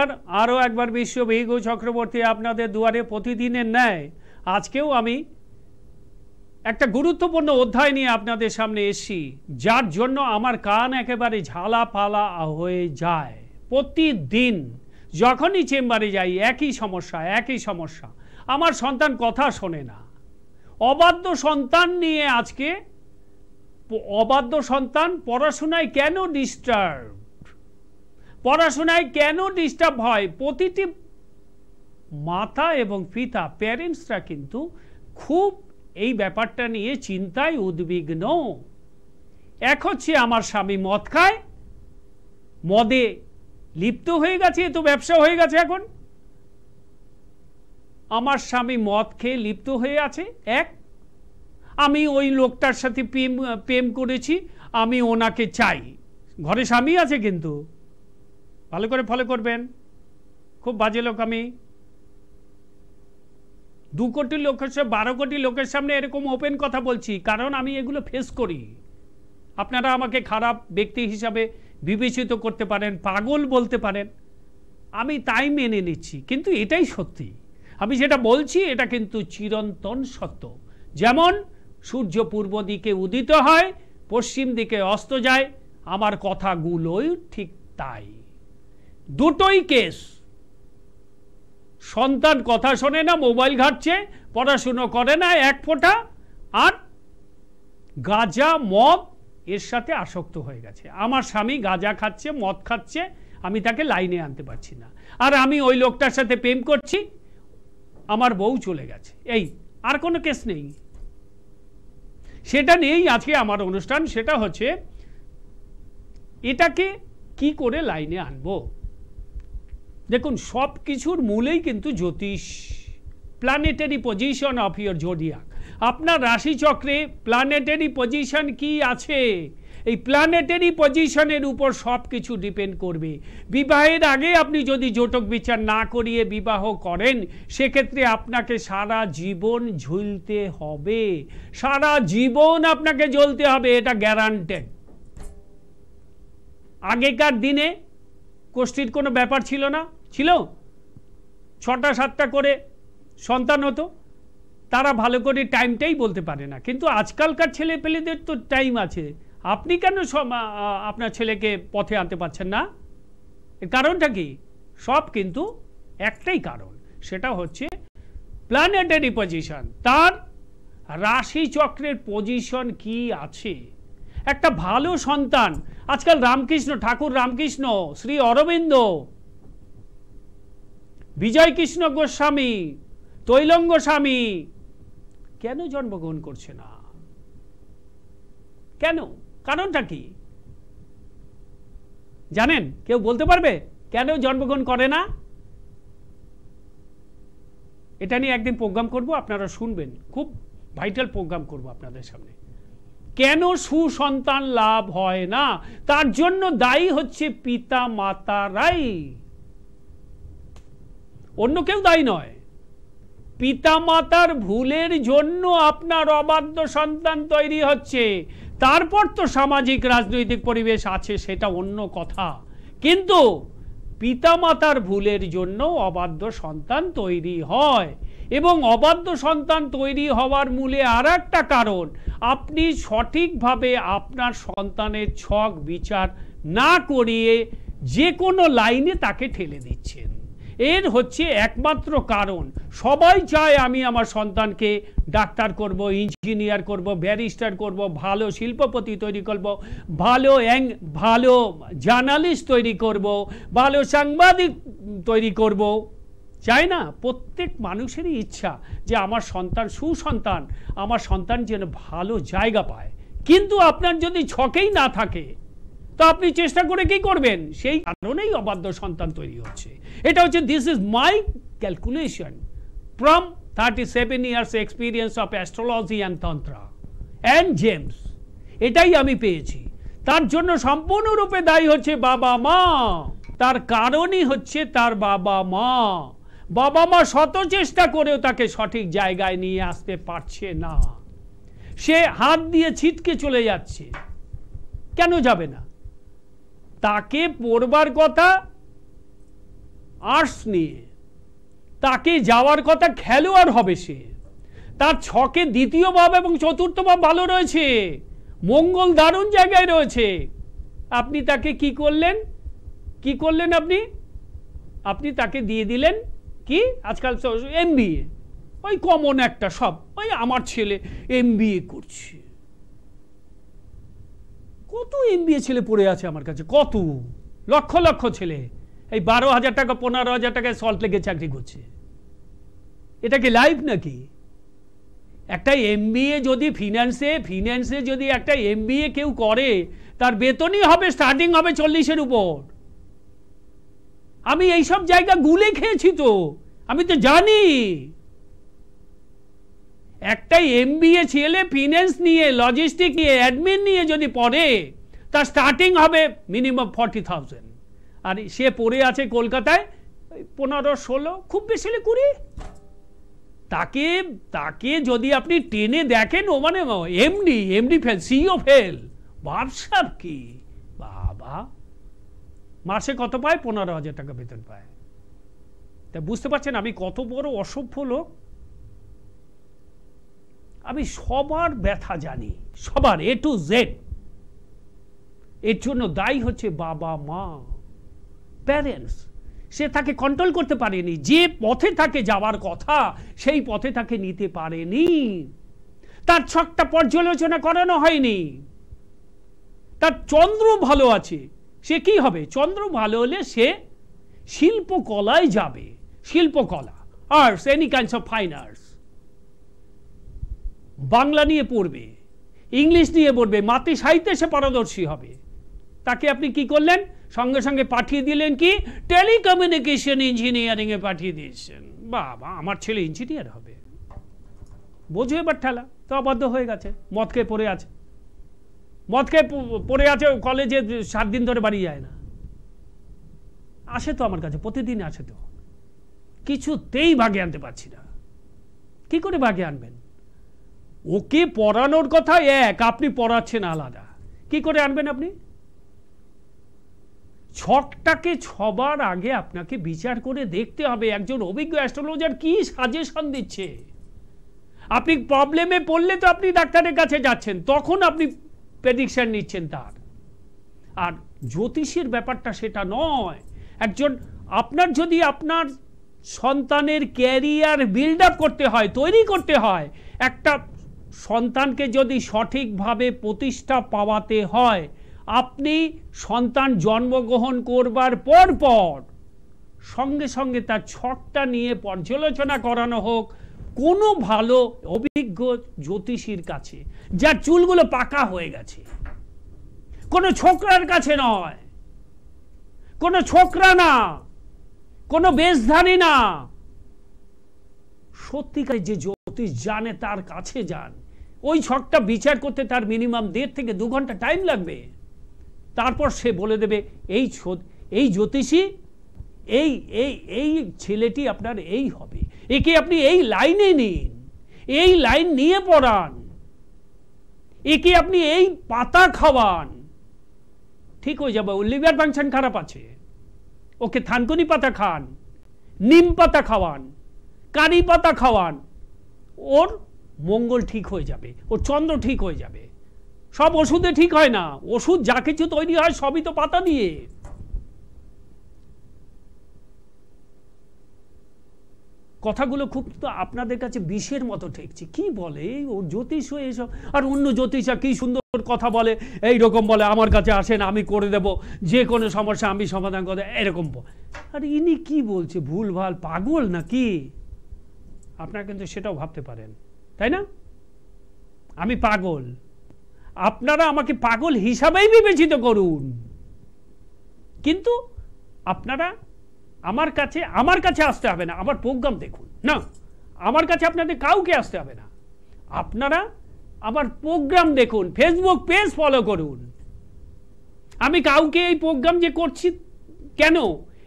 নমস্কার, আরও একবার বিশ্ব ভিগু চক্রবর্তী আপনাদের দুয়ারে প্রতিদিনের ন্যায় আজকেও আমি একটা গুরুত্বপূর্ণ অধ্যায় নিয়ে আপনাদের সামনে এসেছি, যার জন্য আমার কান একেবারে ঝালাপালা হয়ে যায়। প্রতিদিন যখনই চেম্বারে যাই একই সমস্যা। আমার সন্তান কথা শোনে না। অবাধ্য সন্তান নিয়ে আজকে, অবাধ্য সন্তান পড়াশোনায় কেন ডিস্টার্ব হয়? প্রতিটি মাতা এবং পিতা, প্যারেন্টসরা কিন্তু খুব এই ব্যাপারটা নিয়ে চিন্তায় উদ্বিগ্ন। এক হচ্ছে আমার স্বামী মদ খায়, মদে লিপ্ত হয়ে গেছে, এ তো ব্যবসা হয়ে গেছে এখন। আমার স্বামী মদ খেয়ে লিপ্ত হয়ে আছে। এক, আমি ওই লোকটার সাথে প্রেম করেছি, আমি ওনাকে চাই। ঘরে স্বামী আছে, কিন্তু ভালো করে ফলো করবেন, খুব বাজে লোক আমি। 2 কোটি লোকের সামনে, 12 কোটি লোকের সামনে এরকম ওপেন কথা বলছি, কারণ আমি এগুলো ফেস করি। আপনারা আমাকে খারাপ ব্যক্তি হিসাবে বিবেচিত করতে পারেন, পাগল বলতে পারেন, আমি তাই মেনে নিচ্ছি, কিন্তু এটাই সত্যি। আমি যেটা বলছি এটা কিন্তু চিরন্তন সত্য। যেমন সূর্য পূর্ব দিকে উদিত হয়, পশ্চিম দিকে অস্ত যায়, আমার কথাগুলোই ঠিক তাই। দুটোই কেস। সন্তান কথা শোনে না, মোবাইল ঘাটছে, পড়াশুনো করে না এক ফোঁটা, আর গাঁজা মদ এর সাথে আসক্ত হয়ে গেছে। আমার স্বামী গাঁজা খাচ্ছে, মদ খাচ্ছে, আমি তাকে লাইনে আনতে পারছি না। আর আমি ওই লোকটার সাথে প্রেম করছি, আমার বউ চলে গেছে। এই, আর কোনো কেস নেই। সেটা নিয়েই আজকে আমার অনুষ্ঠান। সেটা হচ্ছে এটাকে কি করে লাইনে আনবো। দেখুন, সব কিছুর মূলেই কিন্তু জ্যোতিষ, planetary position of your zodiac. আপনার রাশিচক্রে প্ল্যানেটারি পজিশন কি আছে, এই প্ল্যানেটারি পজিশনের উপর সব কিছু ডিপেন্ড করবে। বিবাহের আগে আপনি যদি জোটক বিচার না করিয়ে বিবাহ করেন, সেক্ষেত্রে আপনাকে সারা জীবন ঝুলতে হবে, সারা জীবন আপনাকে জ্বলতে হবে, এটা গ্যারান্টেড। আগেকার দিনে কোষ্ঠীর কোনো ব্যাপার ছিল না, ছিল 6টা 7টা করে সন্তান হতো, তারা ভালো করে টাইমটাই বলতে পারে না। কিন্তু আজকালকার ছেলে পেলেদের তো টাইম আছে। আপনি কেন আপনার ছেলেকে পথে আনতে পারছেন না? এর কারণটা কি? সব কিন্তু একটাই কারণ, সেটা হচ্ছে প্ল্যানেটারি পজিশন। তার রাশি চক্রের পজিশন কি আছে। একটা ভালো সন্তান, আজকাল রামকৃষ্ণ, ঠাকুর রামকৃষ্ণ, শ্রী অরবিন্দ, বিজয় কৃষ্ণ গোস্বামী, তৈলঙ্গ স্বামী কেন জন্মগ্রহণ করছে না? কেন? কারণটা কি জানেন? কেউ বলতে পারবে কেন জন্মগ্রহণ করে না? এটা নিয়ে একদিন প্রোগ্রাম করব, আপনারা শুনবেন, খুব ভাইটাল প্রোগ্রাম করব আপনাদের সামনে। কেন সুসন্তান লাভ হয় না? তার জন্য দায়ী হচ্ছে পিতা মাতারাই, অন্য কেউ দায়ী নয়। পিতা মাতার ভুলের জন্য আপনার অবাধ্য সন্তান তৈরি হচ্ছে। তারপর তো সামাজিক রাজনৈতিক পরিবেশ আছে, সেটা অন্য কথা, কিন্তু পিতা মাতার ভুলের জন্য অবাধ্য সন্তান তৈরি হয়। এবং অবাধ্য সন্তান তৈরি হওয়ার মূলে আর একটা কারণ, আপনি সঠিকভাবে আপনার সন্তানের ছক বিচার না করিয়ে যে কোনো লাইনে তাকে ঠেলে দিচ্ছেন। এর হচ্ছে একমাত্র কারণ। সবাই চায় আমি আমার সন্তানকে ডাক্তার করব, ইঞ্জিনিয়ার করব, ব্যারিস্টার করব, ভালো শিল্পপতি তৈরি করব, ভালো জার্নালিস্ট তৈরি করব, ভালো সাংবাদিক তৈরি করব। চাই না? প্রত্যেক মানুষেরই ইচ্ছা যে আমার সন্তান, সুসন্তান, আমার সন্তান যেন ভালো জায়গা পায়। কিন্তু আপনার যদি ছকেই না থাকে, তো আপনি চেষ্টা করে কি করবেন? সেই কারণেই অবাধ্য সন্তান তৈরি হচ্ছে। এটা হচ্ছে, this is my calculation from 37 years experience of astrology and tantra and gems. এটাই আমি পেয়েছি। তার জন্য সম্পূর্ণরূপে দায়ী হচ্ছে বাবা মা। তার কারণই হচ্ছে তার বাবা মা। বাবা মা শত চেষ্টা করেও তাকে সঠিক জায়গায় নিয়ে আসতে পারছে না। সে হাত দিয়ে ছিটকে চলে যাচ্ছে। কেন যাবে না? তাকে পড়বার কথা আর্টস নিয়ে, তাকে যাওয়ার কথা খেলোয়াড় হবে সে, তার ছকে দ্বিতীয় ভাব এবং চতুর্থ ভাব ভালো রয়েছে, মঙ্গল দারুণ জায়গায় রয়েছে, আপনি তাকে কি করলেন আপনি তাকে দিয়ে দিলেন কি আজকাল এমবিএ, ওই কমন একটা সব, ওই আমার ছেলে এমবিএ করছে। কত এমবিএ ছেলে পড়ে আছে আমার কাছে, কত লক্ষ লক্ষ ছেলে এই 12,000 টাকা 15,000 টাকায় সল্ট লেগে চাকরি করছে। এটা কি লাইফ নাকি? একটা এমবিএ যদি ফিন্যান্সে যদি একটা এমবিএ কেউ করে, তার বেতনই হবে স্টার্টিং হবে 40-এর উপর। আমি এইসব জায়গা গুলে খেয়েছি, তো আমি তো জানি। একটা এমবিএ ছেলে ফিন্যান্স নিয়ে, লজিস্টিক নিয়ে, অ্যাডমিন নিয়ে যদি পড়ে, তার স্টার্টিং হবে মিনিমাম 40,000, আর সে পড়ে আছে কলকাতায় 15-16, খুব বেশি হলে 20। তাকে যদি আপনি টেনে দেখেন, ও মানে এমডি ফেল, সিও ফেল, ব্যবসার কি বাবা, মাসে কত পায়? 15,000 টাকা বেতন পায়। তা বুঝতে পারছেন আমি কত বড় অসভ্য লোক? আমি সবার ব্যথা জানি, সবার A to Z। এর জন্য দায়ী হচ্ছে বাবা মা, প্যারেন্টস। সে তাকে কন্ট্রোল করতে পারেনি, যে পথে তাকে যাওয়ার কথা সেই পথে তাকে নিতে পারেনি, তার ছকটা পর্যালোচনা করানো হয়নি। তার চন্দ্র ভালো আছে, সে কি হবে? চন্দ্র ভালো হলে সে শিল্পকলায় যাবে, শিল্পকলা, arts, any kinds of fine arts. Bangla নিয়ে পড়বে, ইংলিশ নিয়ে পড়বে, মাতৃ সাহিত্যে সে পারদর্শী হবে। তাকে আপনি কি করলেন? সঙ্গে সঙ্গে পাঠিয়ে দিলেন কি টেলিকমিউনিকেশন ইঞ্জিনিয়ারিং এ পাঠিয়ে দিয়েছেন। বাবা, আমার ছেলে ইঞ্জিনিয়ার হবে, বোঝো এবার ঠেলা। তো অবাধ্য হয়ে গেছে, মদ খেয়ে পড়ে আছে, কলেজে 7 দিন ধরে বাড়ি যায় না। আসে তো আমার কাছে, প্রতিদিন আসে, তো কিছুতেই ভাগে আনতে পারছি না। কি করে ভাগে আনবেন? ওকে পড়ানোর কথা এক, আপনি পড়াচ্ছেন আলাদা। কি করে আনবেন আপনি? ছকটাকে ছবার আগে আপনাকে বিচার করে দেখতে হবে একজন অভিজ্ঞ অ্যাস্ট্রোলজার কি সাজেশন দিচ্ছে। আপনি প্রবলেমে পড়লে তো আপনি ডাক্তারের কাছে যাচ্ছেন, তখন আপনি প্রেডিকশন নিচ্ছেন তার। আর জ্যোতিষের ব্যাপারটা সেটা নয়। আপনার যদি আপনার সন্তানের ক্যারিয়ার বিল্ড আপ করতে হয়, তৈরি করতে হয়, একটা সন্তানকে যদি সঠিকভাবে প্রতিষ্ঠা পাওয়াতে হয়, আপনি সন্তান জন্মগ্রহণ করবার পর সঙ্গে সঙ্গে তার ছকটা নিয়ে পর্যালোচনা করানো হোক কোনো ভালো অভিজ্ঞ জ্যোতিষীর কাছে, যার চুলগুলো পাকা হয়ে গেছে। কোনো ছোকরার কাছে নয়, কোনো ছোকরা না, কোনো বেশধারী না, সত্যিকার যে জ্যোতিষ জানে তার কাছে যান। ওই ছকটা বিচার করতে তার মিনিমাম 1.5 থেকে 2 ঘন্টা টাইম লাগবে। তারপর সে বলে দেবে এই জ্যোতিষী, এই ছেলেটি আপনার এই হবে, একে আপনি এই লাইনে নিন, এই লাইন নিয়ে পড়ান, একে আপনি এই পাতা খাওয়ান, ঠিক হয়ে যাবে। ওর লিভার ফাংশন খারাপ আছে, ওকে থানকুনি পাতা খান, নিম পাতা খাওয়ান, কারি পাতা খাওয়ান, ওর মঙ্গল ঠিক হয়ে যাবে, ওর চন্দ্র ঠিক হয়ে যাবে। সব ওষুধে ঠিক হয় না, ওষুধ যা কিছু তৈরি হয় সবই তো পাতা দিয়ে। কথাগুলো খুব তো আপনাদের কাছে বিষের মতো ঠেকছে। কি বলে ও জ্যোতিষ হয়ে এসব, আর অন্য জ্যোতিষা কি সুন্দর কথা বলে, এই রকম বলে আমার কাছে আসেন আমি করে দেব, যে কোনো সমস্যা আমি সমাধান করে, এরকম। আর ইনি কি বলছে, ভুলভাল পাগল নাকি? আপনারা কিন্তু সেটাও ভাবতে পারেন, তাই না? আমি পাগল, আপনারা আমাকে পাগল হিসাবেই বিবেচিত করুন, কিন্তু আপনারা আমার কাছে আসতে হবে না, আমার প্রোগ্রাম দেখুন না, আমার কাছে আপনাদের কাউকে আসতে হবে না, আপনারা আমার প্রোগ্রাম দেখুন, ফেসবুক পেজ ফলো করুন। আমি কাউকে এই প্রোগ্রাম যে করছি, কেন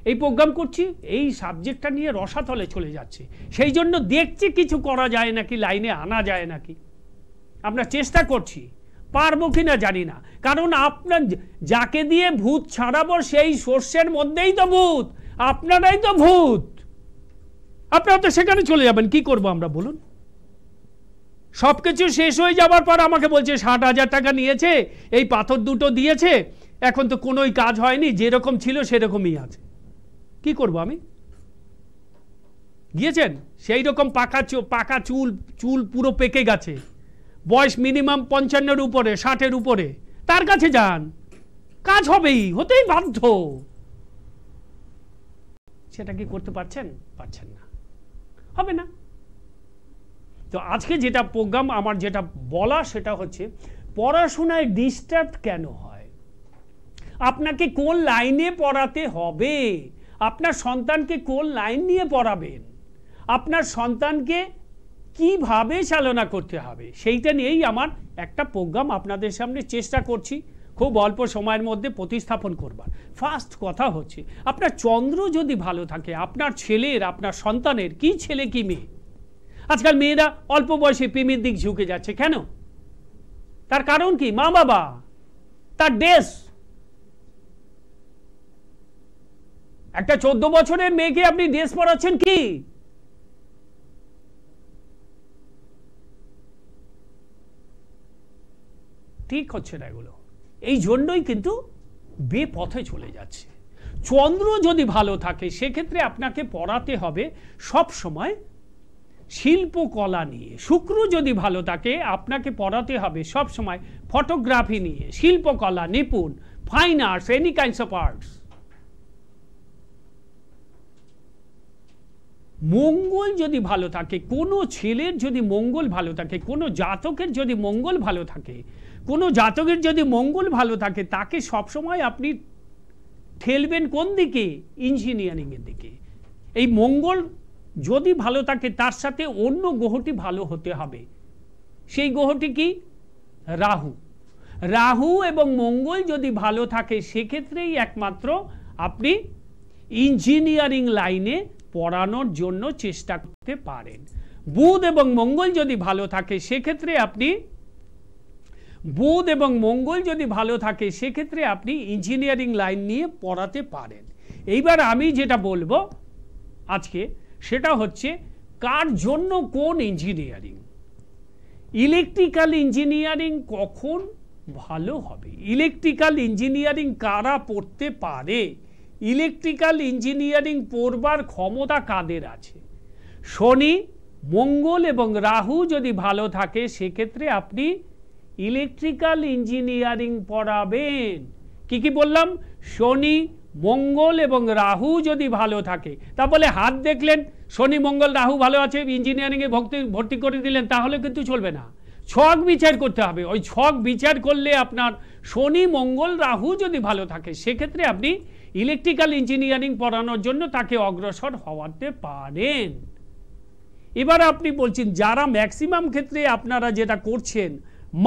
এই প্রোগ্রাম করছি, এই সাবজেক্টটা নিয়ে রসাতলে চলে যাচ্ছে, সেই জন্য দেখছি কিছু করা যায় নাকি, লাইনে আনা যায় নাকি। আমরা চেষ্টা করছি, পারবো কিনা জানি না, কারণ আপনার যাকে দিয়ে ভূত ছাড়াবো সেই সোর্সের মধ্যেই তো ভূত। আপনারাই তো ভূত, আপনারা তো সেখানে চলে যাবেন, কি করব আমরা বলুন? সবকিছু শেষ হয়ে যাবার পর আমাকে বলছে 60,000 টাকা নিয়েছে, এই পাথর দুটো দিয়েছে, এখন তো কোনোই কাজ হয়নি, যেরকম ছিল সেরকমই আছে। কি করব আমি? গিয়েছেন সেই রকম পাকা চুল পুরো পেকে গেছে, বয়স মিনিমাম 55-এর উপরে, 60-এর উপরে, তার কাছে যান, কাজ হবেই, হতেই বাধ্য। সেটা কি করতে পারছেন? পারছেন না, হবে না। তো আজকে যেটা প্রোগ্রাম আমার যেটা বলা সেটা হচ্ছে পড়াশোনায় ডিস্টার্ব কেন হয়, আপনাকে কোন লাইনে পড়াতে হবে, আপনার সন্তানকে কোন লাইন নিয়ে পড়াবেন, আপনার সন্তানকে কিভাবে চালনা করতে হবে, সেইটা নিয়েই আমার একটা প্রোগ্রাম আপনাদের সামনে চেষ্টা করছি খুব অল্প সময়ের মধ্যে প্রতিস্থাপন করবার। ফার্স্ট কথা হচ্ছে আপনার চন্দ্র যদি ভালো থাকে, আপনার ছেলের, আপনার সন্তানের, কি ছেলে কি মেয়ে, আজকাল মেয়েরা অল্প বয়সে প্রেমের দিক ঝুঁকে যাচ্ছে কেন? তার কারণ কি? মা বাবা, তার দেশ। একটা 14 বছরের মেয়েকে আপনি দেশ পড়াচ্ছেন কি? ঠিক হচ্ছে না এগুলো, এই জন্যই কিন্তু বেপথে চলে যাচ্ছে। চন্দ্র যদি ভালো থাকে সেক্ষেত্রে আপনাকে পড়াতে হবে সব সময় শিল্পকলা নিয়ে। শুক্র যদি ভালো থাকে আপনাকে পড়াতে হবে সব সময় ফটোগ্রাফি নিয়ে, শিল্পকলা, নিপুণ, fine arts, any kinds of arts. মঙ্গল যদি ভালো থাকে, কোনো ছেলের যদি মঙ্গল ভালো থাকে, কোনো জাতকের যদি মঙ্গল ভালো থাকে, কোনো জাতকের যদি মঙ্গল ভালো থাকে, তাকে সবসময় আপনি ঠেলবেন কোন দিকে? ইঞ্জিনিয়ারিং এর দিকে। এই মঙ্গল যদি ভালো থাকে তার সাথে অন্য গ্রহটি ভালো হতে হবে। সেই গ্রহটি কি? রাহু। রাহু এবং মঙ্গল যদি ভালো থাকে সেক্ষেত্রেই একমাত্র আপনি ইঞ্জিনিয়ারিং লাইনে পড়ানোর জন্য চেষ্টা করতে পারেন। বুধ এবং মঙ্গল যদি ভালো থাকে সেক্ষেত্রে আপনি ইঞ্জিনিয়ারিং লাইন নিয়ে পড়াতে পারেন। এইবার আমি যেটা বলবো আজকে সেটা হচ্ছে কার জন্য কোন ইঞ্জিনিয়ারিং। ইলেকট্রিক্যাল ইঞ্জিনিয়ারিং কখন ভালো হবে, ইলেকট্রিক্যাল ইঞ্জিনিয়ারিং কারা পড়তে পারে, ইলেকট্রিক্যাল ইঞ্জিনিয়ারিং পড়বার ক্ষমতা কাদের আছে? শনি, মঙ্গল এবং রাহু যদি ভালো থাকে সেক্ষেত্রে আপনি ইলেকট্রিক্যাল ইঞ্জিনিয়ারিং পড়াবেন। কি কি বললাম? শনি, মঙ্গল এবং রাহু যদি ভালো থাকে, তাহলে হাত দেখলেন শনি মঙ্গল রাহু ভালো আছে, ইঞ্জিনিয়ারিংয়ে ভর্তি করে দিলেন, তাহলে কিন্তু চলবে না। ছক বিচার করতে হবে। ওই ছক বিচার করলে আপনার শনি মঙ্গল রাহু যদি ভালো থাকে সেক্ষেত্রে আপনি ইলেকট্রিক্যাল ইঞ্জিনিয়ারিং পড়ানোর জন্য তাকে অগ্রসর হওয়াতে পারেন। এবার আপনি বলছেন যারা ম্যাক্সিমাম ক্ষেত্রে আপনারা যেটা করছেন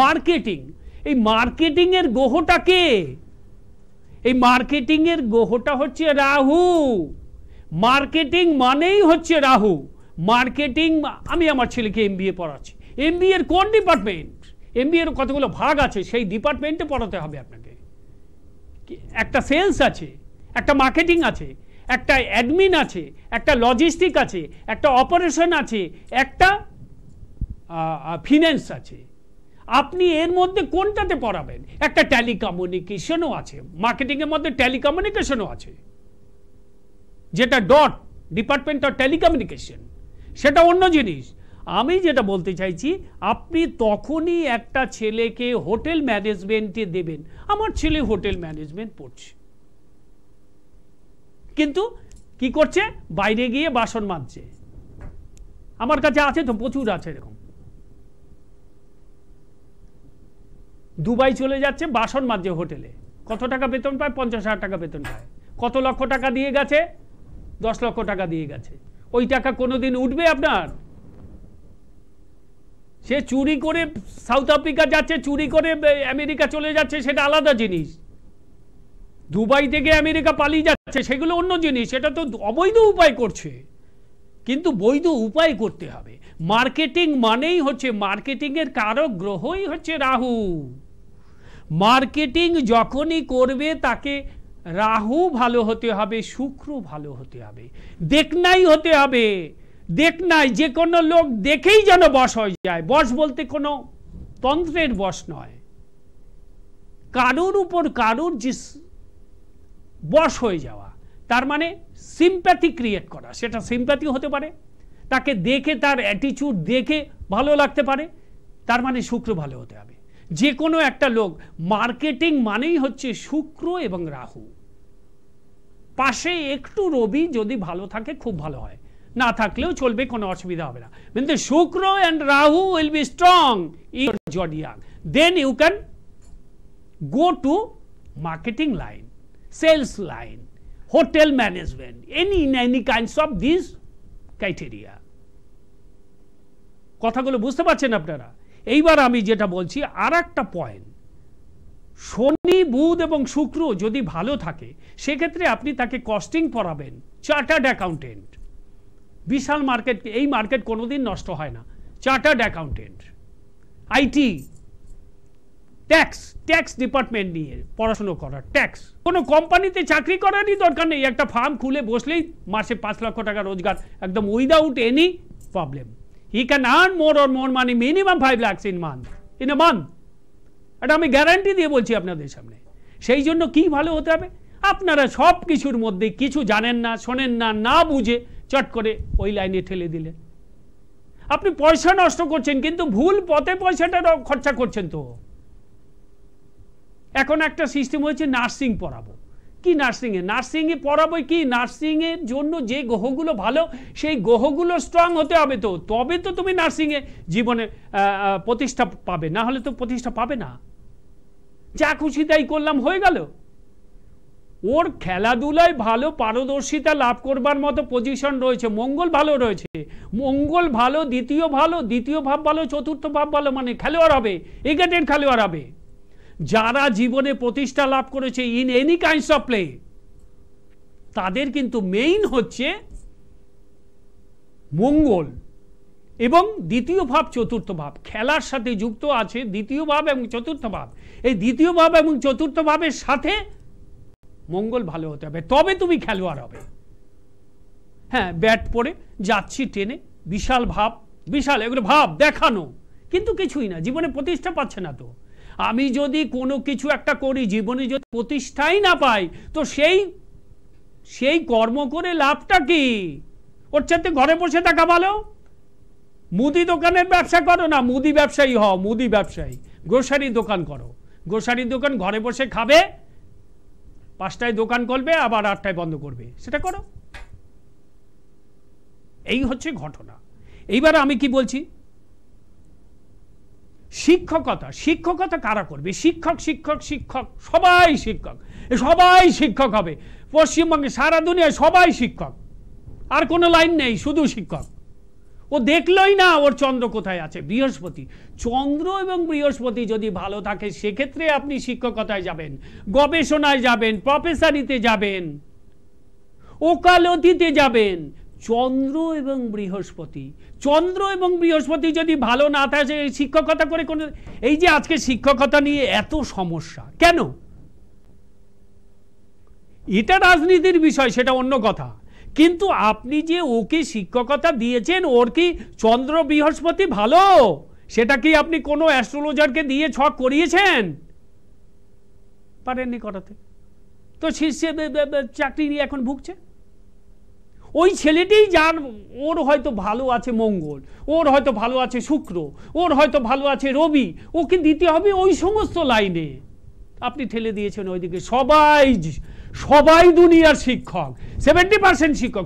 মার্কেটিং, এই মার্কেটিং এর গ্রহটা কে? এই মার্কেটিং এর গ্রহটা হচ্ছে রাহু। মার্কেটিং মানেই হচ্ছে রাহু। মার্কেটিং, আমি আমার ছেলেকে এমবিএ পড়াচ্ছি, এমবিএ এর কোন ডিপার্টমেন্ট? এমবিএ এর কতগুলো ভাগ আছে, সেই ডিপার্টমেন্টে পড়াতে হবে আপনাকে। একটা সেলস আছে, একটা মার্কেটিং আছে, একটা অ্যাডমিন আছে, একটা লজিস্টিক আছে, একটা অপারেশন আছে, একটা ফিন্যান্স আছে। আপনি এর মধ্যে কোনটাতে পড়াবেন? একটা টেলিকমিউনিকেশনও আছে, মার্কেটিং এর মধ্যে টেলিকমিউনিকেশনও আছে, যেটা ডট ডিপার্টমেন্ট অফ টেলিকমিউনিকেশন, সেটা অন্য জিনিস। আমি যেটা বলতে চাইছি, আপনি তখনই একটা ছেলেকে হোটেল ম্যানেজমেন্টে দেবেন। আমার ছেলে হোটেল ম্যানেজমেন্ট পড়ছে, কিন্তু কি করছে? বাইরে গিয়ে বাসন মাজছে। আমার কাছে আছে তো, প্রচুর আছে এরকম। দুবাই চলে যাচ্ছে, বাসন মাজছে হোটেলে। কত টাকা বেতন পায়? 50,000 টাকা বেতন পায়। কত লক্ষ টাকা দিয়ে গেছে? 10 লক্ষ টাকা দিয়ে গেছে। ওই টাকা কোনোদিন উঠবে আপনার? সে চুরি করে সাউথ আফ্রিকা যাচ্ছে, চুরি করে আমেরিকা চলে যাচ্ছে, সেটা আলাদা জিনিস। দুবাই থেকে আমেরিকা পালিয়ে যাচ্ছে, সেগুলো অন্য জিনিস। এটা তো অবৈধ উপায় করছে, কিন্তু বৈধ উপায় করতে হবে। মার্কেটিং মানেই হচ্ছে, মার্কেটিং এর কারক গ্রহই হচ্ছে রাহু। মার্কেটিং যখনই করবে তাকে রাহু ভালো হতে হবে, শুক্র ভালো হতে হবে, দেখনাই হতে হবে। দেখনাই, যে কোনো লোক দেখেই যেন বশ হয়ে যায়। বশ বলতে কোনো তন্ত্রের বশ নয়, কারুর উপর কারুর যে বশ হয়ে যাওয়া, তার মানে সিম্প্যাথি ক্রিয়েট করা। সেটা সিম্প্যাথি হতে পারে, তাকে দেখে তার অ্যাটিটিউড দেখে ভালো লাগতে পারে, তার মানে শুক্র ভালো হতে হবে। যে কোনো একটা লোক, মার্কেটিং মানেই হচ্ছে শুক্র এবং রাহু, পাশে একটু রবি যদি ভালো থাকে খুব ভালো হয়, না থাকলেও চলবে, কোনো অসুবিধা হবে না। কিন্তু শুক্র and Rahu will be strong in your zodiac, then you can go to marketing line, sales line, hotel management, any kinds of these criteria. কথাগুলো বুঝতে পারছেন আপনারা? এইবার আমি যেটা বলছি আর একটা পয়েন্ট, শনি বুধ এবং শুক্র যদি ভালো থাকে সেক্ষেত্রে আপনি তাকে কস্টিং পড়াবেন, চার্টার্ড অ্যাকাউন্টেন্ট, বিশাল মার্কেট, এই মার্কেট কোনোদিন নষ্ট হয় না। Chartered accountant, IT, tax department নিয়ে পড়াশোনা করা, ট্যাক্স, কোনো কোম্পানিতে চাকরি করারই দরকার নেই, একটা ফার্ম খুলে বসলেই মাসে 5 লক্ষ টাকা রোজগার, একদম without any problem. He can earn more or more money, minimum 5 lakhs in a month. এটা আমি গ্যারান্টি দিয়ে বলছি আপনাদের সামনে। সেই জন্য কি ভালো হতে হবে, আপনারা সব কিছুর মধ্যে কিছু জানেন না, শোনেন না, না বুঝে চট করে ওই লাইনে ঠেলে দিলেন। আপনি পয়সা নষ্ট করছেন, কিন্তু ভুল পথে পয়সাটা খরচা করছেন। তো এখন একটা সিস্টেম হয়েছে নার্সিং পড়াবো, কি নার্সিংয়ে পড়াবো কি, নার্সিংয়ের জন্য যে গ্রহগুলো ভালো সেই গ্রহগুলো স্ট্রং হতে হবে, তো তবে তো তুমি নার্সিংয়ে জীবনে প্রতিষ্ঠা পাবে, না হলে তো প্রতিষ্ঠা পাবে না। যা খুশি তাই করলাম হয়ে গেল। ওর খেলাধুলায় ভালো পারদর্শিতা লাভ করবার মতো পজিশন রয়েছে, মঙ্গল ভালো রয়েছে, মঙ্গল ভালো, দ্বিতীয় ভাব ভালো, চতুর্থ ভাব ভালো, মানে খেলোয়াড় হবে, এগেটেড খেলোয়াড় হবে। যারা জীবনে প্রতিষ্ঠা লাভ করেছে in any kinds of play, তাদের কিন্তু মেইন হচ্ছে মঙ্গল এবং দ্বিতীয় ভাব চতুর্থ ভাব, খেলার সাথে যুক্ত আছে দ্বিতীয় ভাব এবং চতুর্থ ভাব। এই দ্বিতীয় ভাব এবং চতুর্থ ভাবের সাথে মঙ্গল ভালো হতে হবে, তবে তুমি খেলোয়াড় হবে। হ্যাঁ, ব্যাট পরে যাচ্ছি ট্রেনে, বিশাল ভাব, বিশাল, এগুলো ভাব দেখানো, কিন্তু কিছুই না, জীবনে প্রতিষ্ঠা পাচ্ছে না। তো আমি যদি কোনো কিছু একটা করি, জীবনে যদি প্রতিষ্ঠাই না পাই, তো সেই কর্ম করে লাভটা কি? ওর চাইতে ঘরে বসে থাকা ভালো। মুদি দোকানের ব্যবসা করো না, মুদি ব্যবসায়ী হও, মুদি ব্যবসায়ী। গ্রোসারি দোকান করো, গ্রোসারি দোকান ঘরে বসে খাবে, 5টায় দোকান করবে, আবার 8টায় বন্ধ করবে, সেটা করো। এই হচ্ছে ঘটনা। এইবার আমি কি বলছি, শিক্ষকতা কারা করবে? শিক্ষক সবাই শিক্ষক হবে পশ্চিমবঙ্গে, সারা দুনিয়ায় সবাই শিক্ষক, আর কোনো লাইন নেই, শুধু শিক্ষক। ও দেখলই না ওর চন্দ্র কোথায় আছে, বৃহস্পতি। চন্দ্র এবং বৃহস্পতি যদি ভালো থাকে সেক্ষেত্রে আপনি শিক্ষকতায় যাবেন, গবেষণায় যাবেন, প্রফেসরিতে যাবেন, ওকালতিতে যাবেন। চন্দ্র এবং বৃহস্পতি যদি ভালো না থাকে, শিক্ষকতা করে কোনো, এই যে আজকে শিক্ষকতা নিয়ে এত সমস্যা কেন, এটা রাজনীতির বিষয়, সেটা অন্য কথা। কিন্তু আপনি যে ওকে শিক্ষকতা দিয়েছেন, ওর কি চন্দ্র বৃহস্পতি ভালো, সেটা কি আপনি কোনো অ্যাস্ট্রোলজারকে দিয়ে ছক করিয়েছেন? পারেননি করাতে, তো শীর্ষে চাকরি নিয়ে এখন ভুগছে। ওই ছেলেটি যার, ওর হয়তো ভালো আছে মঙ্গল, ওর হয়তো ভালো আছে শুক্র, ওর হয়তো ভালো আছে রবি, ওকে দিতে হবে ওই সমস্ত লাইনে। আপনি ঠেলে দিয়েছেন ওইদিকে। সবাই দুনিয়ার শিক্ষক, 70% শিক্ষক,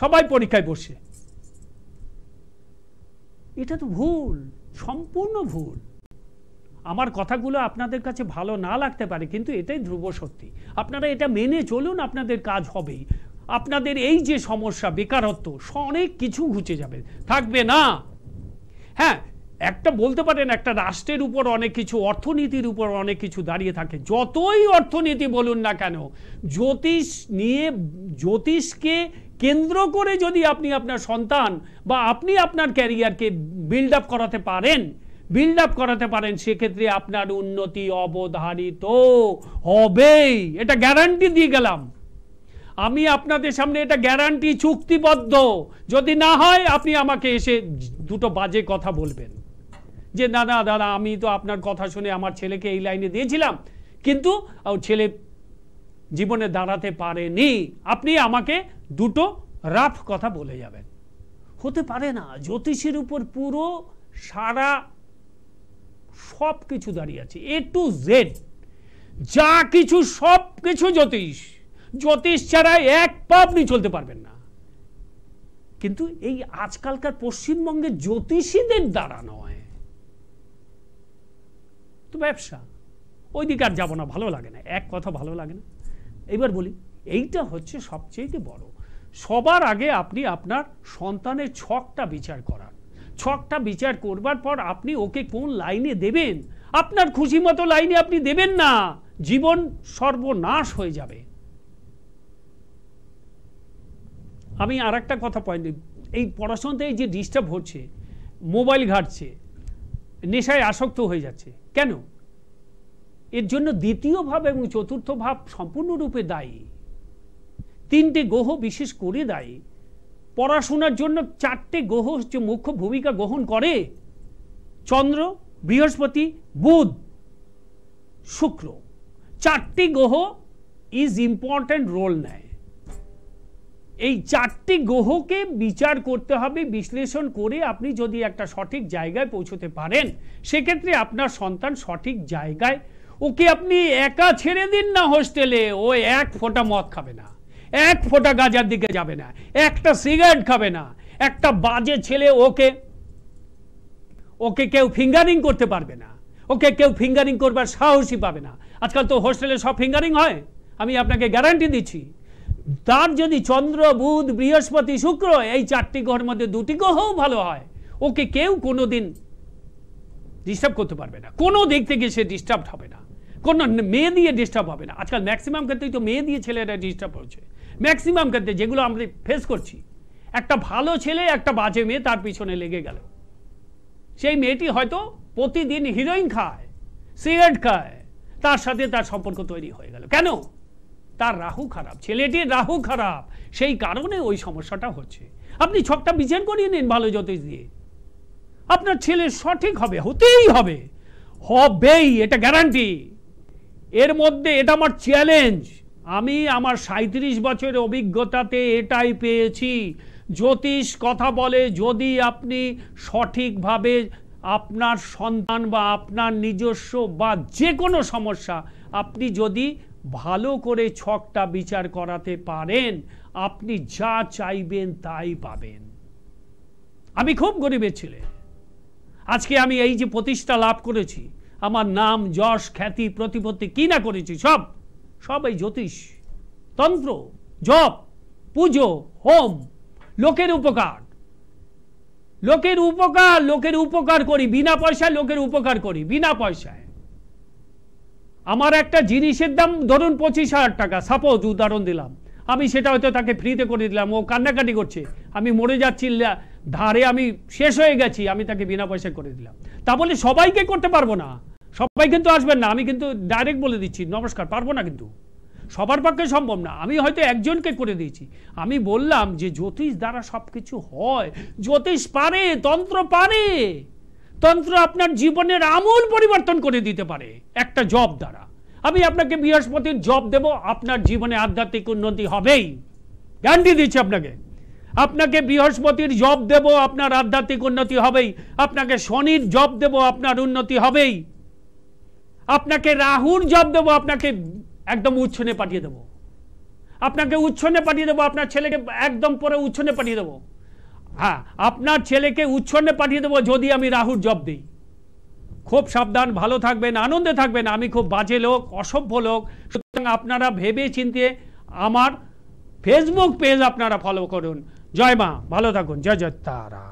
সবাই পরীক্ষায় বসে। এটা তো ভুল, সম্পূর্ণ ভুল। আমার কথাগুলো আপনাদের কাছে ভালো না লাগতে পারে, কিন্তু এটাই ধ্রুব সত্যি। আপনারা এটা মেনে চলুন, আপনাদের কাজ হবেই। আপনাদের এই যে সমস্যা, বেকারত্ব, অনেক কিছু ঘুচে যাবে, থাকবে না। হ্যাঁ, একটা বলতে পারেন, একটা রাষ্ট্রের উপর অনেক কিছু, অর্থনীতির উপর অনেক কিছু দাঁড়িয়ে থাকে। যতই অর্থনীতি বলুন না কেন, জ্যোতিষকে কেন্দ্র করে যদি আপনি আপনার সন্তান বা আপনি আপনার ক্যারিয়ারকে বিল্ড আপ করাতে পারেন, বিল্ড আপ করাতে পারেন, সেক্ষেত্রে আপনার উন্নতি অবধারিত হবেই। এটা গ্যারান্টি দিয়ে গেলাম আমি আপনাদের সামনে, এটা গ্যারান্টি, চুক্তিবদ্ধ। যদি না হয় আপনি আমাকে এসে দুটো বাজে কথা বলবেন যে না না দাদা, আমি তো আপনার কথা শুনে আমার ছেলেকে এই লাইনে দিয়েছিলাম, কিন্তু ছেলে জীবনে দাঁড়াতে পারেনি। আপনি আমাকে দুটো রাফ কথা বলে যাবেন। হতে পারে না। জ্যোতিষের উপর পুরো সারা সব কিছু দাঁড়িয়ে আছে, এ টু জেড যা কিছু, সব কিছু জ্যোতিষ। জ্যোতিষ ছাড়া এক পা আপনি চলতে পারবেন না। কিন্তু এই আজকালকার পশ্চিমবঙ্গের জ্যোতিষীদের দ্বারা নয়, তো ব্যবসা, ওই দিকে আর যাবো না, ভালো লাগে না, এক কথা ভালো লাগে না। এবার বলি, এইটা হচ্ছে সবচেয়ে বড়। সবার আগে আপনি আপনার সন্তানের ছকটা বিচার করান। ছকটা বিচার করবার পর আপনি ওকে কোন লাইনে দেবেন, আপনার খুশি মতো লাইনে আপনি দেবেন না, জীবন সর্বনাশ হয়ে যাবে। আমি আর একটা কথা পয়েন্ট, এই পড়াশোনাতে এই যে ডিস্টার্ব হচ্ছে, মোবাইল ঘাটছে, নেশায় আসক্ত হয়ে যাচ্ছে, কেন? এর জন্য দ্বিতীয় ভাব এবং চতুর্থ ভাব সম্পূর্ণরূপে দায়ী। তিনটে গ্রহ বিশেষ করে দায়ী। পড়াশোনার জন্য চারটে গ্রহ হচ্ছে মুখ্য ভূমিকা গ্রহণ করে: চন্দ্র, বৃহস্পতি, বুধ, শুক্র। চারটি গ্রহ ইজ ইম্পর্টেন্ট রোল নেয়। এই চারটি গ্রহকে বিচার করতে হবে, বিশ্লেষণ করে আপনি যদি একটা সঠিক জায়গায় পৌঁছতে পারেন, সেক্ষেত্রে আপনার সন্তান সঠিক জায়গায়। ওকে আপনি একা ছেড়ে দিন না হোস্টেলে, ও এক ফোঁটা মদ খাবে না, এক ফোঁটা গাঁজার দিকে যাবে না, একটা সিগারেট খাবে না। একটা বাজে ছেলে, ওকে কেউ ফিঙ্গারিং করতে পারবে না, ওকে কেউ ফিঙ্গারিং করবার সাহসই পাবে না। আজকাল তো হোস্টেলে সব ফিঙ্গারিং হয়, আমি আপনাকে গ্যারান্টি দিচ্ছি। তার যদি চন্দ্র, বুধ, বৃহস্পতি, শুক্র, এই চারটি গ্রহের মধ্যে দুটি গ্রহও ভালো হয়, ওকে কেউ কোনোদিন ডিস্টার্ব করতে পারবে না। কোনো দিক থেকে সে ডিস্টার্ব হবে না, কোনো মেয়ে দিয়ে ডিস্টার্ব হবে না। আজকাল ম্যাক্সিমাম ক্ষেত্রেই তো মেয়ে দিয়ে ছেলেরা ডিস্টার্ব হচ্ছে। ম্যাক্সিমাম ক্ষেত্রে যেগুলো আমরা ফেস করছি, একটা ভালো ছেলে একটা বাজে মেয়ে তার পিছনে লেগে গেল, সেই মেয়েটি হয়তো প্রতিদিন হিরোইন খায়, সিগারেট খায়, তার সাথে তার সম্পর্ক তৈরি হয়ে গেল। কেন? তার রাহু খারাপ, ছেলেটির রাহু খারাপ, সেই কারণে ওই সমস্যাটা হচ্ছে। আপনি ছকটা বিচার করিয়ে নিন ভালো জ্যোতিষ দিয়ে, আপনার ছেলে সঠিক হবে, হতেই হবে, হবেই, এটা গ্যারান্টি। এর মধ্যে এটা আমার চ্যালেঞ্জ, আমি আমার 37 বছরের অভিজ্ঞতাতে এটাই পেয়েছি। জ্যোতিষ কথা বলে, যদি আপনি সঠিকভাবে আপনার সন্তান বা আপনার নিজস্ব বা যে কোনো সমস্যা আপনি যদি ভালো করে ছকটা বিচার করাতে পারেন, আপনি যা চাইবেন তাই পাবেন। আমি খুব গরিবের ছেলে, আজকে আমি এই যে প্রতিষ্ঠা লাভ করেছি, আমার নাম, যশ, খ্যাতি, প্রতিপত্তি কি না করেছি, সব এই জ্যোতিষ, তন্ত্র, জপ, পুজো, হোম, লোকের উপকার, লোকের উপকার করি বিনা পয়সায়, লোকের উপকার করি বিনা পয়সায়। আমার একটা জিনিসের দাম ধরুন 25,000 টাকা, সাপোজ উদাহরণ দিলাম, আমি সেটা হয়তো তাকে ফ্রিতে করে দিলাম, ও কান্নাকাটি করছে, আমি মরে যাচ্ছি, ধারে আমি শেষ হয়ে গেছি, আমি তাকে বিনা পয়সায় করে দিলাম। তা বলে সবাইকে করতে পারবো না, সবাই কিন্তু আসবেন না, আমি কিন্তু ডাইরেক্ট বলে দিচ্ছি, নমস্কার, পারবো না, কিন্তু সবার পক্ষে সম্ভব না। আমি হয়তো একজনকে করে দিয়েছি। আমি বললাম যে জ্যোতিষ দ্বারা সবকিছু হয়, জ্যোতিষ পারে, তন্ত্র পারে, তন্ত্র আপনার জীবনের আমূল পরিবর্তন করে দিতে পারে একটা জব দ্বারা। আমি আপনাকে বৃহস্পতির জব দেব, আপনার জীবনে আধ্যাত্মিক উন্নতি হবেই, গ্যারান্টি দিচ্ছি আপনাকে। আপনাকে বৃহস্পতির জব দেব, আপনার আধ্যাত্মিক উন্নতি হবেই। আপনাকে শনির জব দেব, আপনার উন্নতি হবেই। আপনাকে রাহুর জব দেব, আপনাকে একদম উচ্ছনে পাঠিয়ে দেব, আপনাকে উচ্ছনে পাঠিয়ে দেবো, আপনার ছেলেকে একদম পরে উচ্ছনে পাঠিয়ে দেবো। হ্যাঁ, আপনার ছেলেকে উচ্ছনে পাঠিয়ে দেবো যদি আমি রাহুর জব দিই। খুব সাবধান, ভালো থাকবেন, আনন্দে থাকবেন। আমি খুব বাজে লোক, অসভ্য লোক, সুতরাং আপনারা ভেবে চিন্তে আমার ফেসবুক পেজ আপনারা ফলো করুন। জয় মা, ভালো থাকুন, জয় জয় তারা।